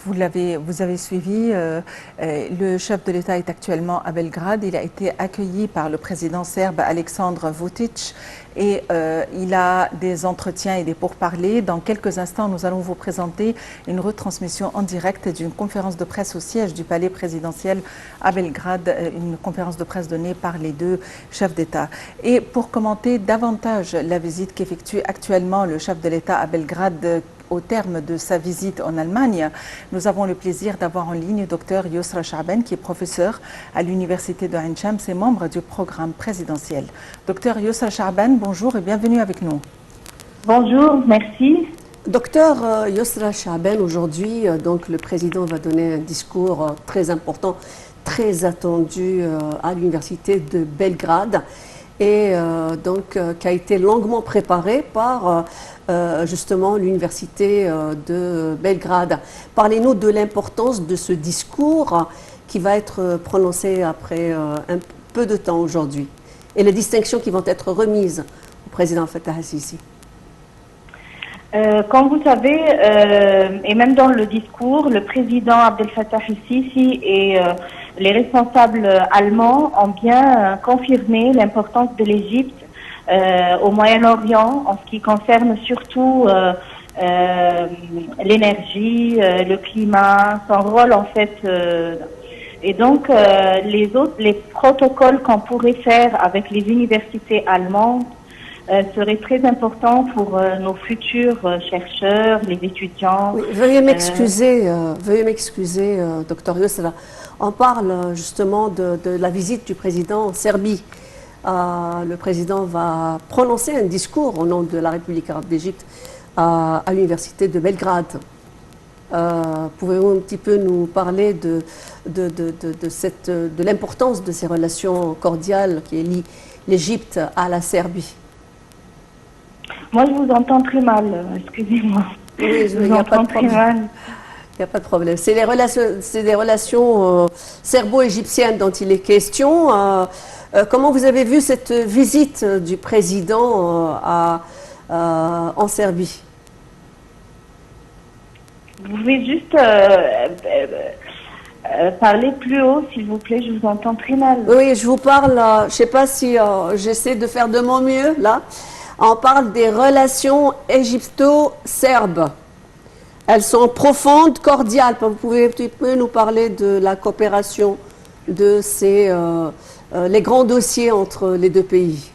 vous avez suivi, le chef de l'État est actuellement à Belgrade. Il a été accueilli par le président serbe Aleksandar Vučić et il a des entretiens et des pourparlers. Dans quelques instants, nous allons vous présenter une retransmission en direct d'une conférence de presse au siège du palais présidentiel à Belgrade, une conférence de presse donnée par les deux chefs d'État. Et pour commenter davantage la visite qu'effectue actuellement le chef de l'État à Belgrade, au terme de sa visite en Allemagne, nous avons le plaisir d'avoir en ligne Dr Yousra Chaaban, qui est professeur à l'université de Ain Shams et membre du programme présidentiel. Dr Yousra Chaaban, bonjour et bienvenue avec nous. Bonjour, merci. Docteur Yousra Chaaban, aujourd'hui, donc le président va donner un discours très important, très attendu à l'université de Belgrade et qui a été longuement préparé par justement l'université de Belgrade. Parlez-nous de l'importance de ce discours qui va être prononcé après un peu de temps aujourd'hui et les distinctions qui vont être remises au président Fattah al-Sisi. Comme vous savez, et même dans le discours, le président Abdel Fattah al-Sisi et les responsables allemands ont bien confirmé l'importance de l'Égypte au Moyen-Orient en ce qui concerne surtout l'énergie, le climat, son rôle en fait. Et donc les protocoles qu'on pourrait faire avec les universités allemandes serait très important pour nos futurs chercheurs, les étudiants. Oui, veuillez m'excuser, docteur Yousra. On parle justement de la visite du président en Serbie. Le président va prononcer un discours au nom de la République arabe d'Égypte à l'université de Belgrade. Pouvez-vous un petit peu nous parler de l'importance de ces relations cordiales qui lient l'Égypte à la Serbie? Moi, je vous entends très mal, excusez-moi. Oui, je vous entends très mal. Il n'y a pas de problème. C'est des relations serbo-égyptiennes dont il est question. Comment vous avez vu cette visite du président en Serbie? Vous pouvez juste parler plus haut, s'il vous plaît, je vous entends très mal. Oui, je vous parle, je ne sais pas si j'essaie de faire de mon mieux, là. On parle des relations égypto-serbes. Elles sont profondes, cordiales. Vous pouvez un petit peu nous parler de la coopération de les grands dossiers entre les deux pays?